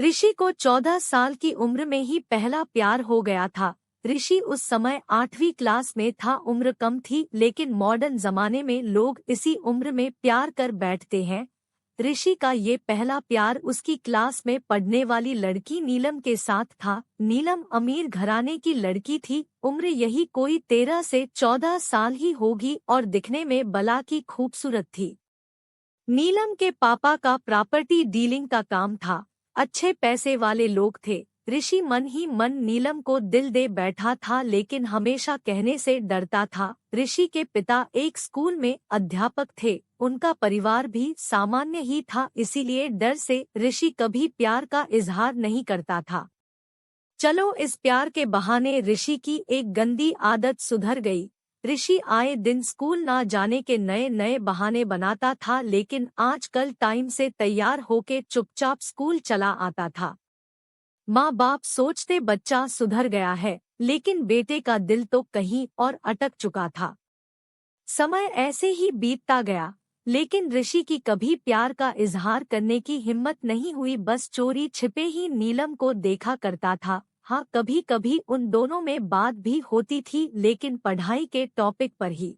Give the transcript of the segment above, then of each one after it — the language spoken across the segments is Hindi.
ऋषि को 14 साल की उम्र में ही पहला प्यार हो गया था। ऋषि उस समय 8वीं क्लास में था। उम्र कम थी, लेकिन मॉडर्न जमाने में लोग इसी उम्र में प्यार कर बैठते हैं। ऋषि का ये पहला प्यार उसकी क्लास में पढ़ने वाली लड़की नीलम के साथ था। नीलम अमीर घराने की लड़की थी। उम्र यही कोई 13 से 14 साल ही होगी और दिखने में बला की खूबसूरत थी। नीलम के पापा का प्रॉपर्टी डीलिंग का काम था। अच्छे पैसे वाले लोग थे। ऋषि मन ही मन नीलम को दिल दे बैठा था, लेकिन हमेशा कहने से डरता था। ऋषि के पिता एक स्कूल में अध्यापक थे। उनका परिवार भी सामान्य ही था, इसीलिए डर से ऋषि कभी प्यार का इजहार नहीं करता था। चलो, इस प्यार के बहाने ऋषि की एक गंदी आदत सुधर गई। ऋषि आए दिन स्कूल ना जाने के नए नए बहाने बनाता था, लेकिन आजकल टाइम से तैयार होके चुपचाप स्कूल चला आता था। माँ बाप सोचते बच्चा सुधर गया है, लेकिन बेटे का दिल तो कहीं और अटक चुका था। समय ऐसे ही बीतता गया, लेकिन ऋषि की कभी प्यार का इजहार करने की हिम्मत नहीं हुई। बस चोरी छिपे ही नीलम को देखा करता था। हाँ, कभी कभी उन दोनों में बात भी होती थी, लेकिन पढ़ाई के टॉपिक पर ही।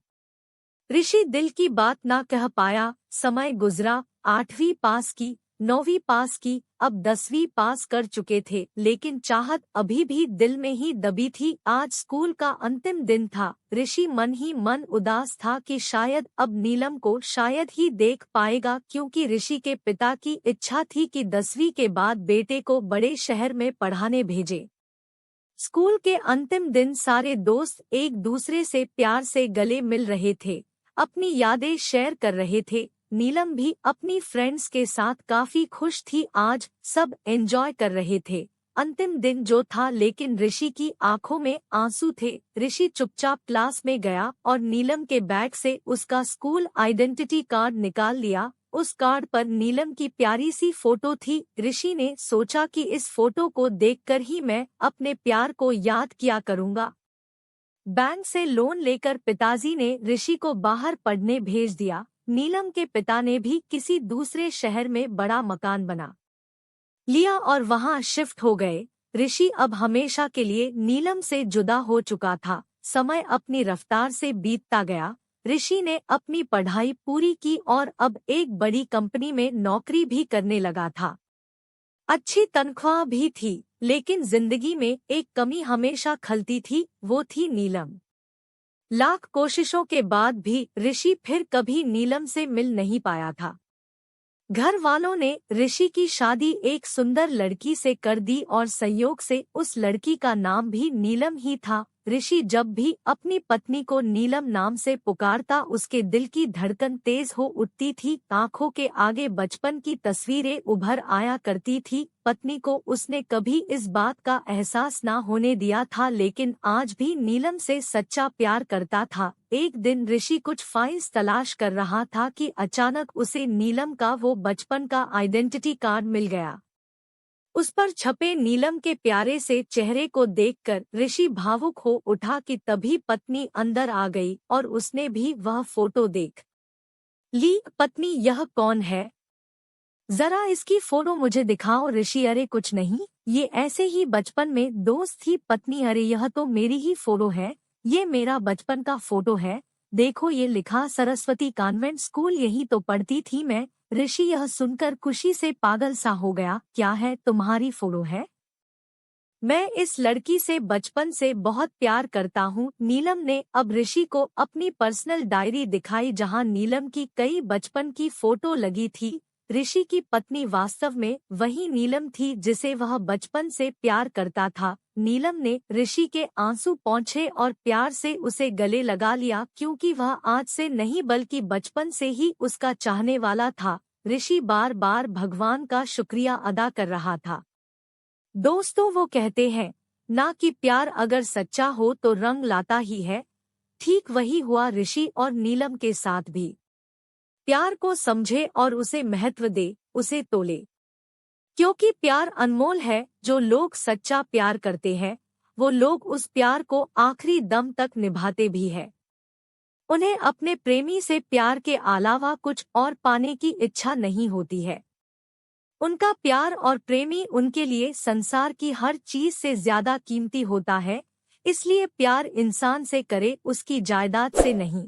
ऋषि दिल की बात ना कह पाया। समय गुजरा, 8वीं पास की, 9वीं पास की, अब 10वीं पास कर चुके थे, लेकिन चाहत अभी भी दिल में ही दबी थी। आज स्कूल का अंतिम दिन था। ऋषि मन ही मन उदास था कि शायद अब नीलम को शायद ही देख पाएगा, क्योंकि ऋषि के पिता की इच्छा थी कि 10वीं के बाद बेटे को बड़े शहर में पढ़ाने भेजे। स्कूल के अंतिम दिन सारे दोस्त एक दूसरे से प्यार से गले मिल रहे थे, अपनी यादें शेयर कर रहे थे। नीलम भी अपनी फ्रेंड्स के साथ काफी खुश थी। आज सब एंजॉय कर रहे थे। अंतिम दिन जो था, लेकिन ऋषि की आंखों में आंसू थे। ऋषि चुपचाप क्लास में गया और नीलम के बैग से उसका स्कूल आइडेंटिटी कार्ड निकाल लिया। उस कार्ड पर नीलम की प्यारी सी फोटो थी। ऋषि ने सोचा कि इस फोटो को देखकर ही मैं अपने प्यार को याद किया करूंगा। बैंक से लोन लेकर पिताजी ने ऋषि को बाहर पढ़ने भेज दिया। नीलम के पिता ने भी किसी दूसरे शहर में बड़ा मकान बना लिया और वहां शिफ्ट हो गए। ऋषि अब हमेशा के लिए नीलम से जुदा हो चुका था। समय अपनी रफ्तार से बीतता गया। ऋषि ने अपनी पढ़ाई पूरी की और अब एक बड़ी कंपनी में नौकरी भी करने लगा था। अच्छी तनख्वाह भी थी, लेकिन जिंदगी में एक कमी हमेशा खलती थी, वो थी नीलम। लाख कोशिशों के बाद भी ऋषि फिर कभी नीलम से मिल नहीं पाया था। घर वालों ने ऋषि की शादी एक सुंदर लड़की से कर दी और संयोग से उस लड़की का नाम भी नीलम ही था। ऋषि जब भी अपनी पत्नी को नीलम नाम से पुकारता, उसके दिल की धड़कन तेज हो उठती थी। आंखों के आगे बचपन की तस्वीरें उभर आया करती थी। पत्नी को उसने कभी इस बात का एहसास ना होने दिया था, लेकिन आज भी नीलम से सच्चा प्यार करता था। एक दिन ऋषि कुछ फाइल्स तलाश कर रहा था कि अचानक उसे नीलम का वो बचपन का आइडेंटिटी कार्ड मिल गया। उस पर छपे नीलम के प्यारे से चेहरे को देखकर ऋषि भावुक हो उठा कि तभी पत्नी अंदर आ गई और उसने भी वह फोटो देख ली। पत्नी, यह कौन है? जरा इसकी फोटो मुझे दिखाओ। ऋषि, अरे कुछ नहीं, ये ऐसे ही बचपन में दोस्त थी। पत्नी, अरे यह तो मेरी ही फोटो है, ये मेरा बचपन का फोटो है। देखो, ये लिखा सरस्वती कॉन्वेंट स्कूल, यही तो पढ़ती थी मैं। ऋषि यह सुनकर खुशी से पागल सा हो गया। क्या है, तुम्हारी फोटो है? मैं इस लड़की से बचपन से बहुत प्यार करता हूँ। नीलम ने अब ऋषि को अपनी पर्सनल डायरी दिखाई, जहाँ नीलम की कई बचपन की फोटो लगी थी। ऋषि की पत्नी वास्तव में वही नीलम थी जिसे वह बचपन से प्यार करता था। नीलम ने ऋषि के आंसू पोंछे और प्यार से उसे गले लगा लिया, क्योंकि वह आज से नहीं बल्कि बचपन से ही उसका चाहने वाला था। ऋषि बार बार भगवान का शुक्रिया अदा कर रहा था। दोस्तों, वो कहते हैं ना कि प्यार अगर सच्चा हो तो रंग लाता ही है। ठीक वही हुआ ऋषि और नीलम के साथ भी। प्यार को समझे और उसे महत्व दे, उसे तोले, क्योंकि प्यार अनमोल है। जो लोग सच्चा प्यार करते हैं, वो लोग उस प्यार को आखिरी दम तक निभाते भी हैं। उन्हें अपने प्रेमी से प्यार के अलावा कुछ और पाने की इच्छा नहीं होती है। उनका प्यार और प्रेमी उनके लिए संसार की हर चीज से ज्यादा कीमती होता है, इसलिए प्यार इंसान से करे उसकी जायदाद से नहीं।